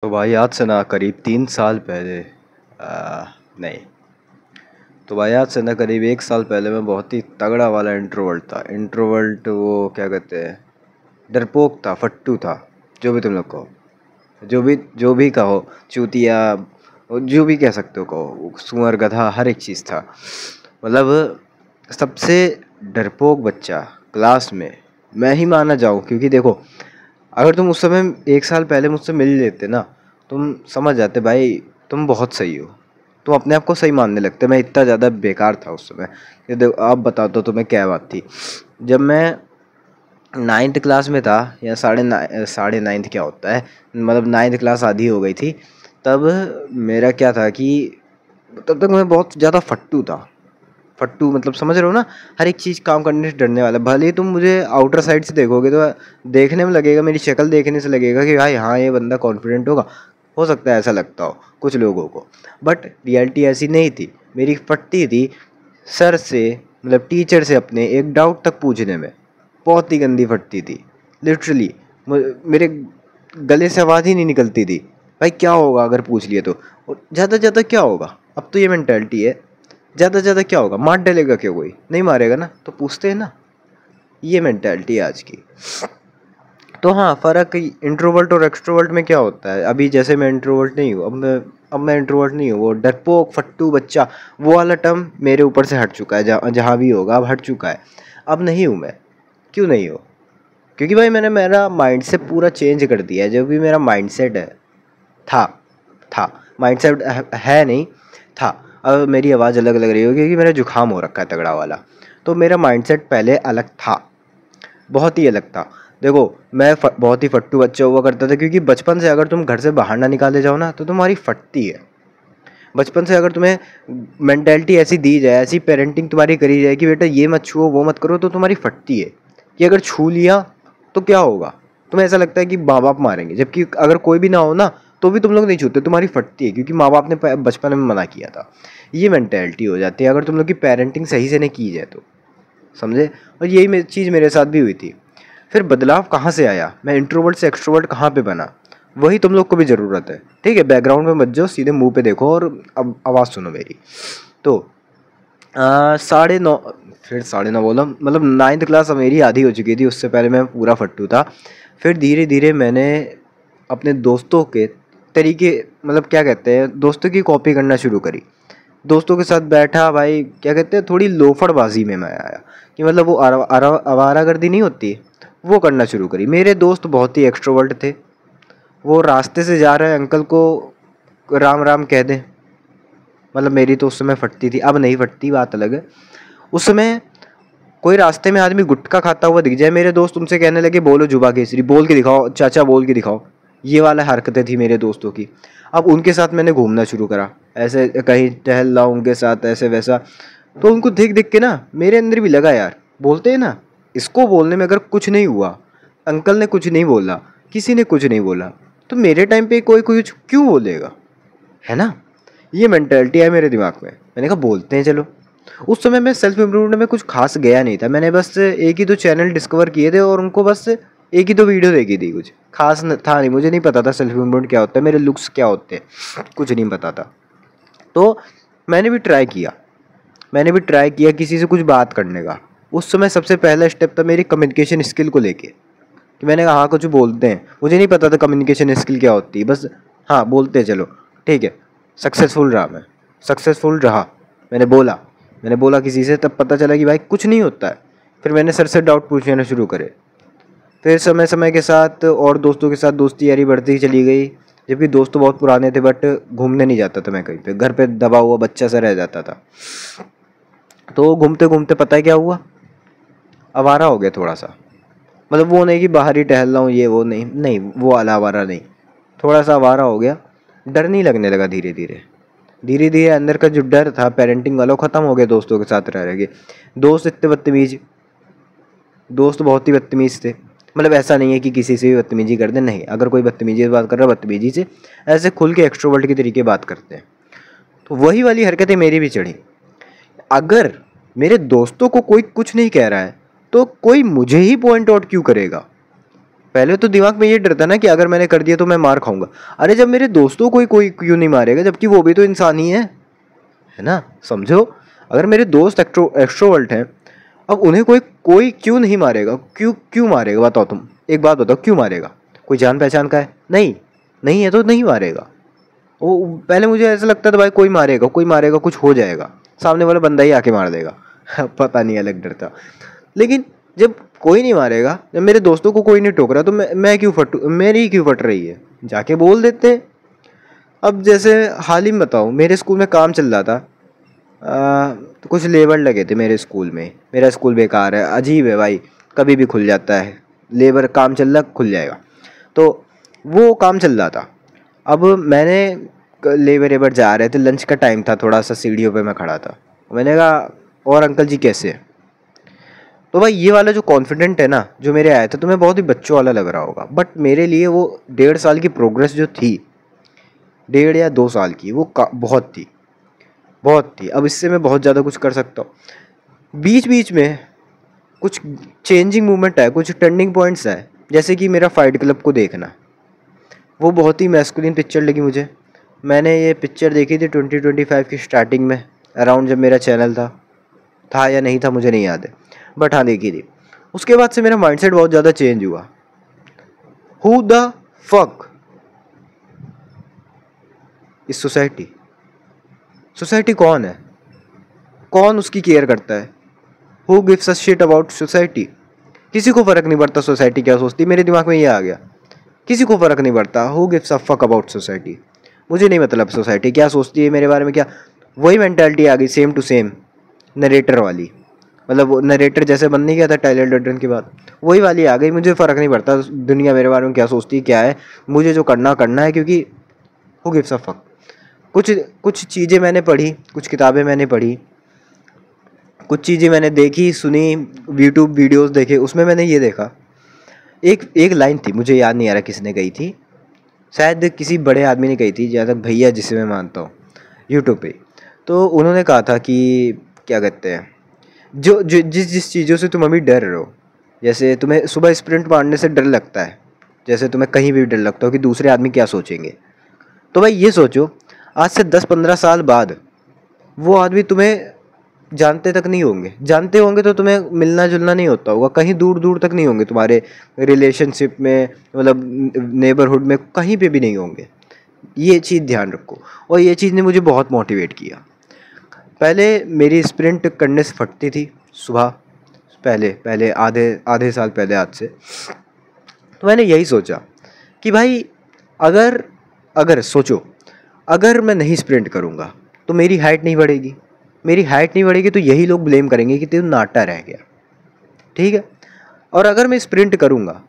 तो भाई आज से ना करीब 3 साल पहले नहीं, तो भाई आज से ना करीब 1 साल पहले मैं बहुत ही तगड़ा वाला इंट्रोवर्ट था। इंट्रोवर्ट वो क्या कहते हैं, डरपोक था, फट्टू था, जो भी तुम लोग कहो, जो भी कहो, चूतिया, जो भी कह सकते हो कहो, सुअर गधा, हर एक चीज़ था। मतलब सबसे डरपोक बच्चा क्लास में मैं ही माना जाऊँ, क्योंकि देखो, अगर तुम उस समय 1 साल पहले मुझसे मिल लेते ना, तुम समझ जाते भाई तुम बहुत सही हो। तुम अपने आप को सही मानने लगते। मैं इतना ज़्यादा बेकार था उस समय। ये देखो, आप बताओ तो तुम्हें क्या बात थी। जब मैं 9th क्लास में था, या साढ़े नाइन्थ क्या होता है, मतलब 9th क्लास आधी हो गई थी, तब मेरा क्या था कि तब तक मैं बहुत ज़्यादा फट्टू था। फट्टू मतलब समझ रहे हो ना, हर एक चीज़ काम करने से डरने वाला। भले ही तुम मुझे आउटर साइड से देखोगे तो देखने में लगेगा, मेरी शक्ल देखने से लगेगा कि भाई हाँ ये बंदा कॉन्फिडेंट होगा, हो सकता है ऐसा लगता हो कुछ लोगों को, बट रियलिटी ऐसी नहीं थी। मेरी फटती थी सर से, मतलब टीचर से अपने एक डाउट तक पूछने में। बहुत ही गंदी फटती थी, लिटरली। मेरे गले से आवाज़ ही नहीं निकलती थी। भाई क्या होगा अगर पूछ लिए तो, और ज़्यादा से ज़्यादा क्या होगा, अब तो ये मेंटालिटी है, ज़्यादा से ज़्यादा क्या होगा, मार डालेगा क्या कोई, नहीं मारेगा ना, तो पूछते हैं ना। ये मेंटालिटी है आज की। तो हाँ, फ़र्क इंट्रोवर्ट और एक्सट्रोवर्ट में क्या होता है। अभी जैसे मैं इंट्रोवर्ट नहीं हूँ, अब मैं इंट्रोवर्ट नहीं हूँ। वो डरपोक फट्टू बच्चा, वो वाला टर्म मेरे ऊपर से हट चुका है। जहाँ भी होगा अब हट चुका है। अब नहीं हूँ मैं। क्यों नहीं हूँ? क्योंकि भाई मैंने मेरा माइंडसेट पूरा चेंज कर दिया है। जो भी मेरा माइंडसेट है, था था माइंडसेट है नहीं, था। अब मेरी आवाज़ अलग लग रही होगी क्योंकि मेरा जुकाम हो रखा है तगड़ा वाला। तो मेरा माइंडसेट पहले अलग था, बहुत ही अलग था। देखो, मैं बहुत ही फट्टू बच्चा हुआ करता था, क्योंकि बचपन से अगर तुम घर से बाहर ना निकाले जाओ ना, तो तुम्हारी फटती है। बचपन से अगर तुम्हें मेंटेलिटी ऐसी दी जाए, ऐसी पेरेंटिंग तुम्हारी करी जाए कि बेटा ये मत छुओ, वो मत करो, तो तुम्हारी फटती है। कि अगर छू लिया तो क्या होगा, तुम्हें ऐसा लगता है कि माँ बाप मारेंगे, जबकि अगर कोई भी ना हो ना, तो भी तुम लोग नहीं छूते, तुम्हारी फटती है, क्योंकि माँ बाप ने बचपन में मना किया था। ये मेंटेलिटी हो जाती है अगर तुम लोग की पेरेंटिंग सही से नहीं की जाए तो, समझे। और यही चीज़ मेरे साथ भी हुई थी। फिर बदलाव कहाँ से आया, मैं इंट्रोवर्ट से एक्सट्रोवर्ट कहाँ पे बना, वही तुम लोग को भी ज़रूरत है। ठीक है, बैकग्राउंड में मत जाओ, सीधे मुंह पे देखो और अब आवाज़ सुनो मेरी। तो 9:30, फिर 9:30 बोला, मतलब 9th क्लास मेरी आधी हो चुकी थी, उससे पहले मैं पूरा फट्टू था। फिर धीरे धीरे मैंने अपने दोस्तों के तरीके, मतलब क्या कहते हैं, दोस्तों की कॉपी करना शुरू करी। दोस्तों के साथ बैठा, भाई क्या कहते हैं, थोड़ी लोफड़बाजी में मैं आया, कि मतलब वो आवारागर्दी नहीं होती, वो करना शुरू करी। मेरे दोस्त बहुत ही एक्सट्रोवर्ट थे। वो रास्ते से जा रहे अंकल को राम राम कह दें, मतलब मेरी तो उस समय फटती थी, अब नहीं फटती, बात अलग है। उस समय कोई रास्ते में आदमी गुटखा खाता हुआ दिख जाए, मेरे दोस्त उनसे कहने लगे बोलो जुबा केसरी, बोल के दिखाओ चाचा, बोल के दिखाओ। ये वाला हरकतें थी मेरे दोस्तों की। अब उनके साथ मैंने घूमना शुरू करा, ऐसे कहीं टहल रहा उनके साथ, ऐसे वैसा। तो उनको देख देख के ना मेरे अंदर भी लगा, यार बोलते हैं ना, इसको बोलने में अगर कुछ नहीं हुआ, अंकल ने कुछ नहीं बोला, किसी ने कुछ नहीं बोला, तो मेरे टाइम पे कोई कुछ क्यों बोलेगा, है ना। ये मेंटेलिटी है मेरे दिमाग में। मैंने कहा बोलते हैं चलो। उस समय मैं सेल्फ इम्प्रूवमेंट में कुछ खास गया नहीं था। मैंने बस एक ही दो चैनल डिस्कवर किए थे और उनको बस एक ही दो वीडियो देखी थी। कुछ खास था नहीं, मुझे नहीं पता था सेल्फ इम्प्रूवमेंट क्या होता है, मेरे लुक्स क्या होते हैं, कुछ नहीं पता था। तो मैंने भी ट्राई किया किसी से कुछ बात करने का। उस समय सबसे पहला स्टेप था मेरी कम्युनिकेशन स्किल को लेके, कि मैंने कहा हाँ कुछ बोलते हैं। मुझे नहीं पता था कम्युनिकेशन स्किल क्या होती है, बस हाँ बोलते हैं चलो, ठीक है। सक्सेसफुल रहा। मैंने बोला किसी से, तब पता चला कि भाई कुछ नहीं होता है। फिर मैंने सर से डाउट पूछना शुरू करे। फिर समय समय के साथ और दोस्तों के साथ दोस्ती यारी बढ़ती चली गई। जबकि दोस्त तो बहुत पुराने थे, बट घूमने नहीं जाता था मैं कहीं पे, घर पे दबा हुआ बच्चा सा रह जाता था। तो घूमते घूमते पता है क्या हुआ, आवारा हो गया थोड़ा सा। मतलब वो नहीं कि बाहर ही टहल रहा हूँ, ये वो नहीं नहीं, वो वाला आवारा नहीं, थोड़ा सा आवारा हो गया। डर नहीं लगने लगा, धीरे धीरे अंदर का जो डर था पेरेंटिंग वाला, वो ख़त्म हो गया दोस्तों के साथ रह के। दोस्त इतने बदतमीज, दोस्त बहुत ही बदतमीज़ थे। मतलब ऐसा नहीं है कि किसी से भी बदतमीजी कर दे, नहीं, अगर कोई बदतमीजी से बात कर रहा है बदतमीजी से, ऐसे खुल के एक्सट्रोवर्ट के तरीके बात करते हैं। तो वही वाली हरकतें मेरी भी चढ़ी। अगर मेरे दोस्तों को कोई कुछ नहीं कह रहा है, तो कोई मुझे ही पॉइंट आउट क्यों करेगा। पहले तो दिमाग में ये डर था ना कि अगर मैंने कर दिया तो मैं मार खाऊंगा। अरे जब मेरे दोस्तों को कोई क्यों नहीं मारेगा, जबकि वो भी तो इंसान ही है ना, समझो। अगर मेरे दोस्त एक्सट्रोवर्ट हैं, अब उन्हें कोई कोई क्यों नहीं मारेगा, क्यों क्यों मारेगा बताओ तुम, एक बात बताओ, क्यों मारेगा? कोई जान पहचान का है? नहीं, नहीं है तो नहीं मारेगा। वो पहले मुझे ऐसा लगता था भाई कोई मारेगा, कोई मारेगा, कुछ हो जाएगा, सामने वाला बंदा ही आके मार देगा। पता नहीं, अलग डर था। लेकिन जब कोई नहीं मारेगा, जब मेरे दोस्तों को कोई नहीं टोक रहा, तो मैं क्यों फटू, मेरी क्यों फट रही है? जाके बोल देते हैं। अब जैसे हाल ही में बताऊँ, मेरे स्कूल में काम चल रहा था। तो कुछ लेबर लगे थे मेरे स्कूल में। मेरा स्कूल बेकार है, अजीब है भाई, कभी भी खुल जाता है। लेबर काम चल रहा, खुल जाएगा। तो वो काम चल रहा था। अब लेबर वेबर जा रहे थे, लंच का टाइम था, थोड़ा सा सीढ़ियों पे मैं खड़ा था। मैंने कहा, और अंकल जी कैसे हैं? तो भाई ये वाला जो कॉन्फिडेंट है ना, जो मेरे आया था, तो मैं बहुत ही बच्चों वाला लग रहा होगा, बट मेरे लिए वो 1.5 साल की प्रोग्रेस जो थी, 1.5 या 2 साल की, वो बहुत थी, बहुत थी। अब इससे मैं बहुत ज़्यादा कुछ कर सकता हूँ। बीच बीच में कुछ चेंजिंग मूवमेंट है, कुछ टर्निंग पॉइंट्स है, जैसे कि मेरा फाइट क्लब को देखना। वो बहुत ही मैस्कुलिन पिक्चर लगी मुझे। मैंने ये पिक्चर देखी थी 2025 की स्टार्टिंग में, अराउंड जब मेरा चैनल था या नहीं था मुझे नहीं याद है, बट हाँ देखी थी। उसके बाद से मेरा माइंडसेट बहुत ज़्यादा चेंज हुआ। Who the fuck is society? Society कौन है? कौन उसकी केयर करता है? Who gives a shit about society? किसी को फ़र्क नहीं पड़ता सोसाइटी क्या सोचती। मेरे दिमाग में ये आ गया, किसी को फ़र्क नहीं पड़ता। Who gives a fuck about society? मुझे नहीं मतलब सोसाइटी क्या सोचती है मेरे बारे में, क्या। वही मेंटालिटी आ गई, सेम टू सेम नरेटर वाली। मतलब वो नरेटर जैसे बन नहीं गया था टाइलर डर्डन के बाद, वही वाली आ गई। मुझे फ़र्क नहीं पड़ता दुनिया मेरे बारे में क्या सोचती है, क्या है। मुझे जो करना करना है, क्योंकि हु गिव्स अ फक। कुछ कुछ चीज़ें मैंने पढ़ी, कुछ किताबें मैंने पढ़ी, कुछ चीज़ें मैंने देखी सुनी, यूट्यूब वीडियोस देखे, उसमें मैंने ये देखा। एक एक लाइन थी, मुझे याद नहीं आ रहा किसने कही थी, शायद किसी बड़े आदमी ने कही थी, जहाँ तक भैया जिसे मैं मानता हूँ, यूट्यूब पे। तो उन्होंने कहा था कि क्या कहते हैं, जो जो जिस जिस चीज़ों से तुम अभी डर रहे हो, जैसे तुम्हें सुबह स्प्रिंट मारने से डर लगता है, जैसे तुम्हें कहीं भी डर लगता हो कि दूसरे आदमी क्या सोचेंगे, तो भाई ये सोचो, आज से 10-15 साल बाद वो आदमी तुम्हें जानते तक नहीं होंगे। जानते होंगे तो तुम्हें मिलना जुलना नहीं होता होगा, कहीं दूर दूर तक नहीं होंगे तुम्हारे रिलेशनशिप में, मतलब नेबरहुड में, कहीं पे भी नहीं होंगे। ये चीज़ ध्यान रखो। और ये चीज़ ने मुझे बहुत मोटिवेट किया। पहले मेरी स्प्रिंट करने से फटती थी सुबह, पहले पहले आधे आधे साल पहले आज से। तो मैंने यही सोचा कि भाई अगर अगर सोचो, अगर मैं नहीं स्प्रिंट करूँगा तो मेरी हाइट नहीं बढ़ेगी। मेरी हाइट नहीं बढ़ेगी तो यही लोग ब्लेम करेंगे कि तू नाटा रह गया, ठीक है। और अगर मैं स्प्रिंट करूँगा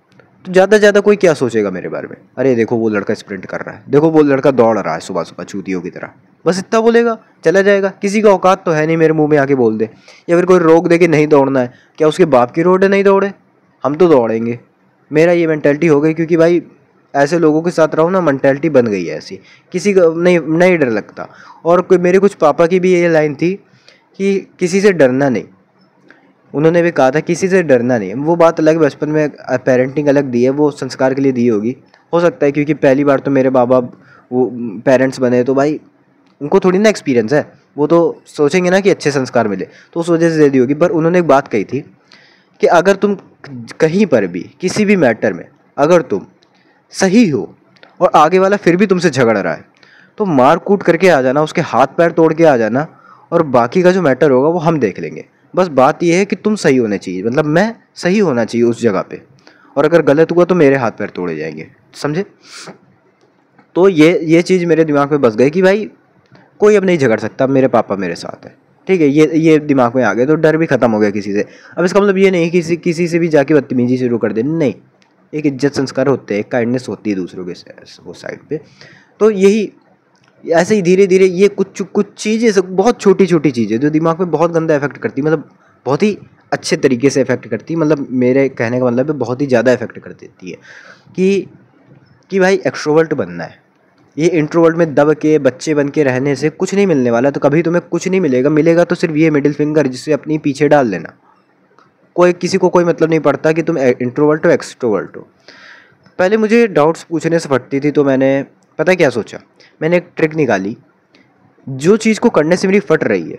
तो ज़्यादा से ज़्यादा कोई क्या सोचेगा मेरे बारे में, अरे देखो वो लड़का स्प्रिंट कर रहा है, देखो वो लड़का दौड़ रहा है सुबह सुबह चूतियों की तरह। बस इतना बोलेगा, चला जाएगा। किसी का औकात तो है नहीं मेरे मुंह में आके बोल दे, या फिर कोई रोक दे कि नहीं दौड़ना है। क्या उसके बाप की रोड है नहीं दौड़े? हम तो दौड़ेंगे। मेरा ये मेंटालिटी हो गई, क्योंकि भाई ऐसे लोगों के साथ रहो ना, मेंटालिटी बन गई है ऐसी, किसी का नहीं नहीं डर लगता। और कोई मेरे कुछ पापा की भी ये लाइन थी कि किसी से डरना नहीं। उन्होंने भी कहा था किसी से डरना नहीं। वो बात अलग, बचपन में पेरेंटिंग अलग दी है, वो संस्कार के लिए दी होगी, हो सकता है, क्योंकि पहली बार तो मेरे बाबा वो पेरेंट्स बने, तो भाई उनको थोड़ी ना एक्सपीरियंस है, वो तो सोचेंगे ना कि अच्छे संस्कार मिले, तो उस वजह से दे दी होगी। पर उन्होंने एक बात कही थी कि अगर तुम कहीं पर भी किसी भी मैटर में अगर तुम सही हो और आगे वाला फिर भी तुमसे झगड़ रहा है, तो मार कूट करके आ जाना, उसके हाथ पैर तोड़ के आ जाना, और बाकी का जो मैटर होगा वो हम देख लेंगे। बस बात यह है कि तुम सही होने चाहिए, मतलब मैं सही होना चाहिए उस जगह पे, और अगर गलत हुआ तो मेरे हाथ पैर तोड़े जाएंगे, समझे। तो ये चीज़ मेरे दिमाग में बस गई कि भाई कोई अब नहीं झगड़ सकता, मेरे पापा मेरे साथ है, ठीक है। ये दिमाग में आ गया, तो डर भी ख़त्म हो गया किसी से। अब इसका मतलब ये नहीं किसी से भी जाके बदतमीजी शुरू कर दे, नहीं। एक इज्जत संस्कार होते हैं, काइंडनेस होती है दूसरों के वो साइड पे। तो यही ऐसे ही धीरे धीरे ये कुछ कुछ चीज़ें सब बहुत छोटी छोटी चीज़ें जो दिमाग में बहुत गंदा इफेक्ट करती, मतलब बहुत ही अच्छे तरीके से इफेक्ट करती, मतलब मेरे कहने का मतलब है बहुत ही ज़्यादा इफेक्ट कर देती है कि भाई एक्सट्रोवर्ट बनना है। ये इंट्रोवर्ट में दब के बच्चे बन के रहने से कुछ नहीं मिलने वाला। तो कभी तुम्हें कुछ नहीं मिलेगा, मिलेगा तो सिर्फ ये मिडिल फिंगर, जिससे अपनी पीछे डाल लेना। किसी को कोई मतलब नहीं पड़ता कि तुम इंट्रोवर्ट हो एक्सट्रोवर्ट हो। पहले मुझे डाउट्स पूछने से फटती थी, तो मैंने पता है क्या सोचा, मैंने एक ट्रिक निकाली, जो चीज़ को करने से मेरी फट रही है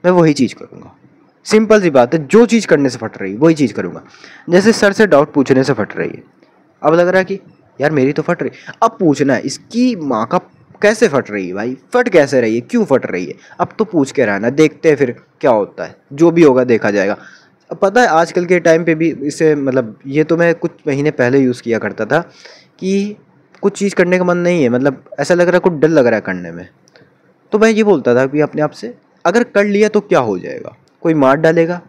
मैं वही चीज़ करूँगा। सिंपल सी बात है, जो चीज़ करने से फट रही है वही चीज़ करूँगा। जैसे सर से डाउट पूछने से फट रही है, अब लग रहा है कि यार मेरी तो फट रही, अब पूछना है इसकी माँ का कैसे फट रही है भाई, फट कैसे रही है, क्यों फट रही है, अब तो पूछ के रहना, देखते हैं फिर क्या होता है, जो भी होगा देखा जाएगा। अब पता है आजकल के टाइम पे भी इसे मतलब ये तो मैं कुछ महीने पहले यूज़ किया करता था कि कुछ चीज़ करने का मन नहीं है, मतलब ऐसा लग रहा है, कुछ डर लग रहा है करने में, तो मैं ये बोलता था कि अपने आप से अगर कर लिया तो क्या हो जाएगा, कोई मार डालेगा,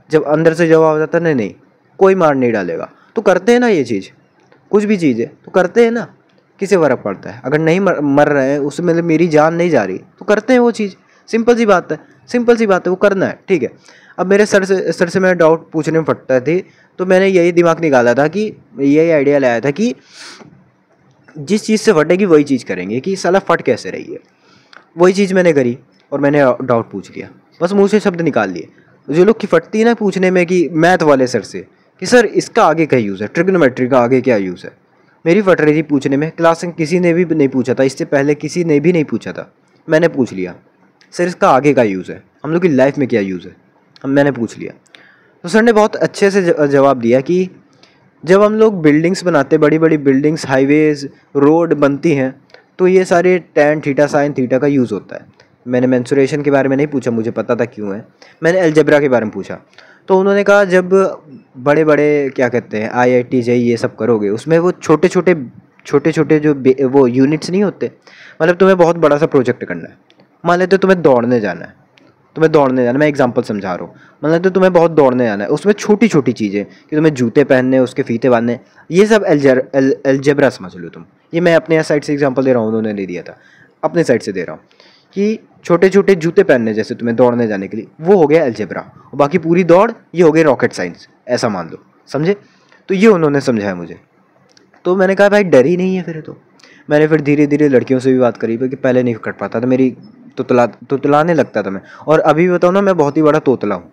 जब अंदर से जवाब आ जाता नहीं नहीं कोई मार नहीं डालेगा, तो करते हैं ना ये चीज़, कुछ भी चीज़ है तो करते हैं ना, किसे फ़र्क पड़ता है, अगर नहीं मर रहे हैं उसमें मतलब मेरी जान नहीं जा रही तो करते हैं वो चीज़, सिंपल सी बात है, सिंपल सी बात है, वो करना है, ठीक है। अब मेरे सर से मैं डाउट पूछने में फटता थी, तो मैंने यही दिमाग निकाला था कि यही आइडिया लाया था कि जिस चीज़ से फटेगी वही चीज़ करेंगे, कि साला फट कैसे रही है, वही चीज़ मैंने करी और मैंने डाउट पूछ लिया, बस मुँह से शब्द निकाल लिए। जो लोग की फटती है ना पूछने में कि मैथ वाले सर से कि सर इसका आगे क्या यूज़ है, ट्रिग्नोमेट्री का आगे क्या यूज़ है, मेरी फट रही थी पूछने में, क्लास में किसी ने भी नहीं पूछा था, इससे पहले किसी ने भी नहीं पूछा था, मैंने पूछ लिया सर इसका आगे का यूज़ है, हम लोग की लाइफ में क्या यूज़ है, मैंने पूछ लिया। तो सर ने बहुत अच्छे से जवाब दिया कि जब हम लोग बिल्डिंग्स बनाते, बड़ी बड़ी बिल्डिंग्स, हाईवेज, रोड बनती हैं, तो ये सारे टैन थीटा साइन थीटा का यूज़ होता है। मैंने मेंसुरेशन के बारे में नहीं पूछा, मुझे पता था क्यों है, मैंने अलजेब्रा के बारे में पूछा। तो उन्होंने कहा जब बड़े बड़े क्या कहते हैं IIT JEE ये सब करोगे, उसमें वो छोटे छोटे जो वो यूनिट्स नहीं होते, मतलब तुम्हें बहुत बड़ा सा प्रोजेक्ट करना है, मान लेते तुम्हें दौड़ने जाना है, मैं एग्जांपल समझा रहा हूँ, मतलब तो तुम्हें बहुत दौड़ने जाना है, उसमें छोटी छोटी चीज़ें कि तुम्हें जूते पहनने, उसके फीते बांधने, ये सब अलजेब्रा समझ लो तुम। ये मैं अपने साइड से एग्जांपल दे रहा हूँ, उन्होंने नहीं दिया था, अपने साइड से दे रहा हूँ कि छोटे छोटे जूते पहनने जैसे तुम्हें दौड़ने जाने के लिए, वो हो गया अलजेब्रा, और बाकी पूरी दौड़ ये हो गई रॉकेट साइंस, ऐसा मान लो, समझे। तो ये उन्होंने समझाया मुझे, तो मैंने कहा भाई डर ही नहीं है फिर तो। मैंने फिर धीरे धीरे लड़कियों से भी बात करी, क्योंकि पहले नहीं कर पाता था, मेरी तुतलाने लगता था मैं, और अभी बताऊँ ना मैं बहुत ही बड़ा तोतला हूँ।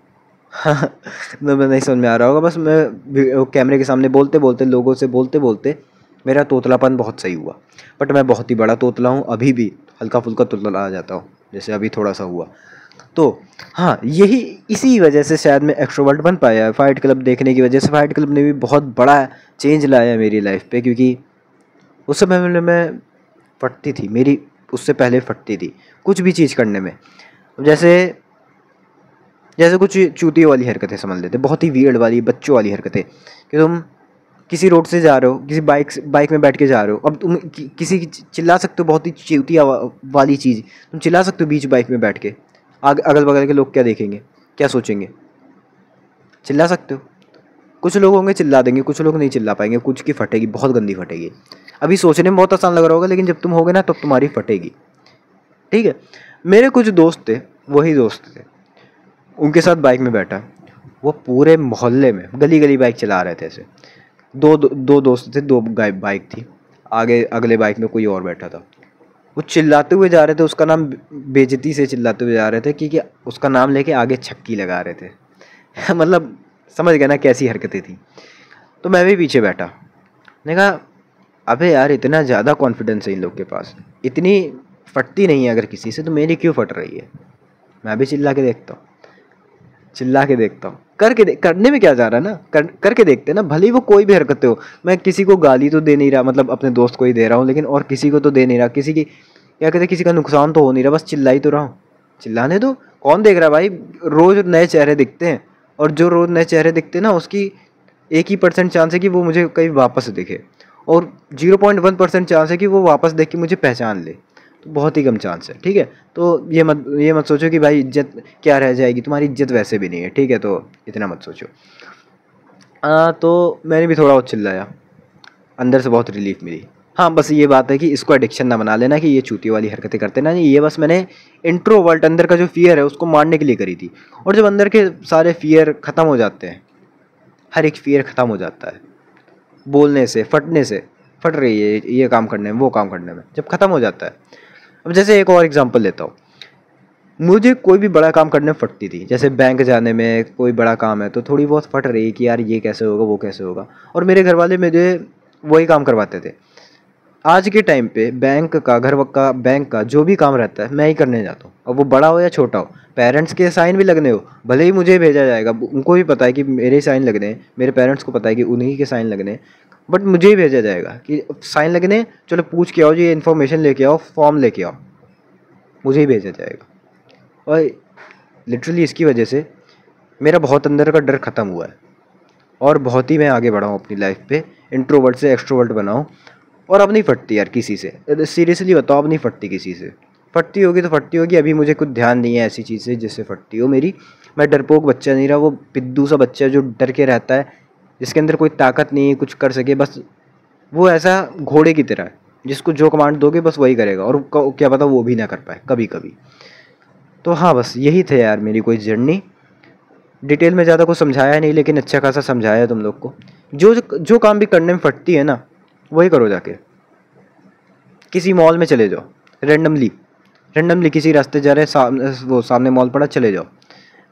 मैं नहीं समझ में आ रहा होगा, बस मैं कैमरे के सामने बोलते बोलते, लोगों से बोलते बोलते मेरा तोतलापन बहुत सही हुआ, बट मैं बहुत ही बड़ा तोतला हूँ, अभी भी हल्का फुल्का तोतला आ जाता हूँ, जैसे अभी थोड़ा सा हुआ। तो हाँ, यही इसी वजह से शायद मैं एक्सट्रोवर्ट बन पाया, फाइट क्लब देखने की वजह से। फाइट क्लब ने भी बहुत बड़ा चेंज लाया मेरी लाइफ पे, क्योंकि उस समय में मैं फटती थी, मेरी उससे पहले फटती थी कुछ भी चीज़ करने में। जैसे जैसे कुछ चूतियों वाली हरकतें समझ लेते, बहुत ही वियर्ड वाली बच्चों वाली हरकतें, कि तुम किसी रोड से जा रहे हो, किसी बाइक में बैठ के जा रहे हो, अब तुम किसी की चिल्ला सकते हो, बहुत ही चूतिया वाली चीज़ तुम चिल्ला सकते हो बीच बाइक में बैठ के, अगल बगल के लोग क्या देखेंगे, क्या सोचेंगे, चिल्ला सकते हो। कुछ लोग होंगे चिल्ला देंगे, कुछ लोग नहीं चिल्ला पाएंगे, कुछ की फटेगी, बहुत गंदी फटेगी। अभी सोचने में बहुत आसान लग रहा होगा, लेकिन जब तुम होगे ना तब तुम्हारी फटेगी, ठीक है। मेरे कुछ दोस्त थे, वही दोस्त थे, उनके साथ बाइक में बैठा, वो पूरे मोहल्ले में गली गली बाइक चला रहे थे ऐसे। दो दोस्त थे, दो बाइक थी, आगे अगले बाइक में कोई और बैठा था, वो चिल्लाते हुए जा रहे थे, उसका नाम बेइज्जती से चिल्लाते हुए जा रहे थे, क्योंकि उसका नाम लेके आगे छक्की लगा रहे थे। मतलब समझ गया ना कैसी हरकतें थी। तो मैं भी पीछे बैठा, मैंने कहा अबे यार इतना ज़्यादा कॉन्फिडेंस है इन लोग के पास, इतनी फटती नहीं है अगर किसी से, तो मेरी क्यों फट रही है। मैं भी चिल्ला के देखता हूँ, करने में क्या जा रहा है ना, करके देखते ना, भले ही वो कोई भी हरकतें हो। मैं किसी को गाली तो दे नहीं रहा, मतलब अपने दोस्त को ही दे रहा हूँ, लेकिन और किसी को तो दे नहीं रहा, किसी की क्या कहते, किसी का नुकसान तो हो नहीं रहा, बस चिल्ला ही तो रहा हूँ। चिल्लाने दो, कौन देख रहा है भाई, रोज़ नए चेहरे दिखते हैं, और जो रोज़ नए चेहरे दिखते हैं ना, उसकी 1% चांस है कि वो मुझे कहीं वापस दिखे, और 0.1% चांस है कि वो वापस देख के मुझे पहचान ले, तो बहुत ही कम चांस है, ठीक है। तो ये मत सोचो कि भाई इज्जत क्या रह जाएगी, तुम्हारी इज्जत वैसे भी नहीं है, ठीक है, तो इतना मत सोचो। तो मैंने भी थोड़ा और चिल्लाया, अंदर से बहुत रिलीफ मिली। हाँ, बस ये बात है कि इसको एडिक्शन ना बना लेना कि ये चूती वाली हरकतें करते ना, ये बस मैंने इंट्रोवर्ट, अंदर का जो फियर है उसको मारने के लिए करी थी। और जब अंदर के सारे फियर ख़त्म हो जाते हैं, हर एक फियर ख़त्म हो जाता है बोलने से, फटने से, फट रही है ये काम करने में, वो काम करने में, जब ख़त्म हो जाता है। अब जैसे एक और एग्जांपल लेता हूँ, मुझे कोई भी बड़ा काम करने में फटती थी, जैसे बैंक जाने में कोई बड़ा काम है तो थोड़ी बहुत फट रही है कि यार ये कैसे होगा, वो कैसे होगा। और मेरे घर वाले मुझे वही काम करवाते थे। आज के टाइम पे बैंक का, घर का, बैंक का जो भी काम रहता है मैं ही करने जाता हूँ, अब वो बड़ा हो या छोटा हो। पेरेंट्स के साइन भी लगने हो, भले ही मुझे भेजा जाएगा, उनको भी पता है कि मेरे साइन लगने हैं, मेरे पेरेंट्स को पता है कि उन्हीं के साइन लगने हैं, बट मुझे ही भेजा जाएगा कि साइन लगने हैं, चलो पूछ के आओ जी, ये इन्फॉर्मेशन लेके आओ, फॉर्म लेके आओ, मुझे ही भेजा जाएगा। और लिटरली इसकी वजह से मेरा बहुत अंदर का डर ख़त्म हुआ है और बहुत ही मैं आगे बढ़ा हूँ अपनी लाइफ पे, इंट्रोवर्ट से एक्सट्रोवर्ट बना हूँ। और अब नहीं फटती यार किसी से, सीरियसली बताओ, अब नहीं फटती किसी से। फटती होगी तो फटती होगी, अभी मुझे कुछ ध्यान नहीं है ऐसी चीज़ से जिससे फटती हो मेरी। मैं डरपोक बच्चा नहीं रहा, वो पिद्दू सा बच्चा जो डर के रहता है, जिसके अंदर कोई ताकत नहीं है कुछ कर सके, बस वो ऐसा घोड़े की तरह है जिसको जो कमांड दोगे बस वही करेगा, और क्या पता वो भी ना कर पाए कभी कभी। तो हाँ, बस यही थे यार मेरी कोई जर्नी। डिटेल में ज़्यादा कुछ समझाया नहीं, लेकिन अच्छा खासा समझाया तुम लोग को। जो जो काम भी करने में फटती है ना, वही करो जाके। किसी मॉल में चले जाओ, रेंडमली रेंडमली किसी रास्ते जा रहे हैं, वो सामने मॉल पड़ा, चले जाओ,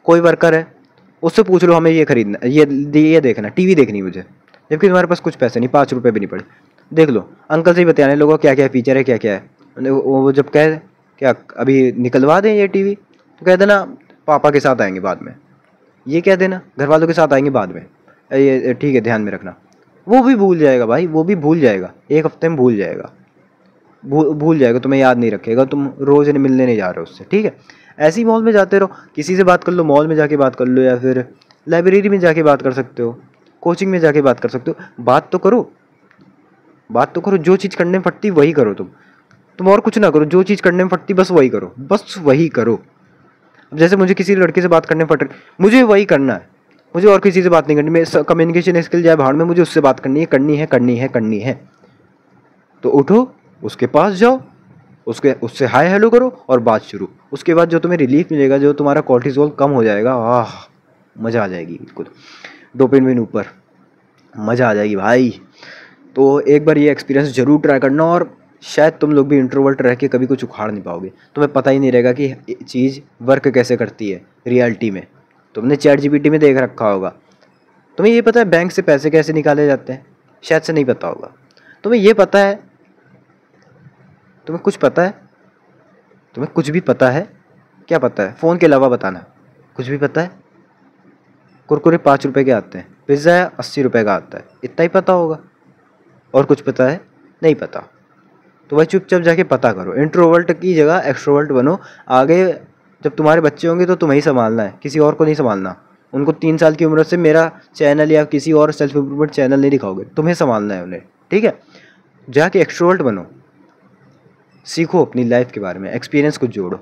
कोई वर्कर है, उससे पूछ लो हमें ये खरीदना, ये देखना, टीवी देखनी मुझे, जबकि तुम्हारे पास कुछ पैसे नहीं, 5 रुपये भी नहीं पड़े। देख लो, अंकल से ही बताने लोगों क्या क्या फीचर है, क्या क्या है। वो जब कहे क्या अभी निकलवा दें ये टीवी, तो कह देना पापा के साथ आएंगे बाद में, ये कह देना घर वालों के साथ आएंगे बाद में, ये ठीक है ध्यान में रखना। वो भी भूल जाएगा भाई, वो भी भूल जाएगा, 1 हफ्ते में भूल जाएगा, भूल जाएगा, तुम्हें याद नहीं रखेगा, तुम रोज़ मिलने नहीं जा रहे हो उससे, ठीक है। ऐसे ही मॉल में जाते रहो, किसी से बात कर लो, मॉल में जाके बात कर लो, या फिर लाइब्रेरी में जाके बात कर सकते हो, कोचिंग में जाके बात कर सकते हो। बात तो करो, बात तो करो, जो चीज़ करने में फटती वही करो तुम और कुछ ना करो, जो चीज़ करने में फटती बस वही करो, बस वही करो। अब जैसे मुझे किसी लड़के से बात करने में फट रही, मुझे वही करना है, मुझे और किसी से बात नहीं करनी, मेरे कम्युनिकेशन स्किल जाए भाड़ में, मुझे उससे बात करनी है, करनी है, करनी है, करनी है। तो उठो, उसके पास जाओ, उससे हाय हेलो करो और बात शुरू। उसके बाद जो तुम्हें रिलीफ मिलेगा, जो तुम्हारा कॉर्टिसोल कम हो जाएगा, आह मज़ा आ जाएगी, बिल्कुल डोपामिन ऊपर, मज़ा आ जाएगी भाई। तो एक बार ये एक्सपीरियंस ज़रूर ट्राई करना, और शायद तुम लोग भी इंट्रोवर्ट रह के कभी कुछ उखाड़ नहीं पाओगे, तुम्हें पता ही नहीं रहेगा कि चीज़ वर्क कैसे करती है रियलिटी में। तुमने चैट जीपीटी में देख रखा होगा। तुम्हें ये पता है बैंक से पैसे कैसे निकाले जाते हैं? शायद से नहीं पता होगा। तुम्हें ये पता है, तुम्हें कुछ पता है, तुम्हें कुछ भी पता है? क्या पता है फ़ोन के अलावा, बताना। कुछ भी पता है? कुरकुरे 5 रुपए के आते हैं, पिज़्ज़ा 80 रुपए का आता है, इतना ही पता होगा। और कुछ पता है? नहीं पता। तो भाई चुपचाप जाके पता करो, इंट्रोवर्ट की जगह एक्सट्रोवर्ट बनो। आगे जब तुम्हारे बच्चे होंगे तो तुम्हें ही संभालना है, किसी और को नहीं संभालना। उनको 3 साल की उम्र से मेरा चैनल या किसी और सेल्फ इम्प्रूवमेंट चैनल नहीं दिखाओगे, तुम्हें संभालना है उन्हें, ठीक है। जाके एक्सट्रोवर्ट बनो, सीखो अपनी लाइफ के बारे में, एक्सपीरियंस को जोड़ो,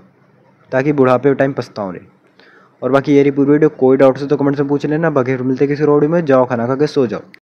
ताकि बुढ़ापे टाइम पछताओ नहीं। और बाकी ये रही पूरी वीडियो, कोई डाउट से तो कमेंट से पूछ लेना। बाकी मिलते किसी और वीडियो में, जाओ खाना खा के सो जाओ।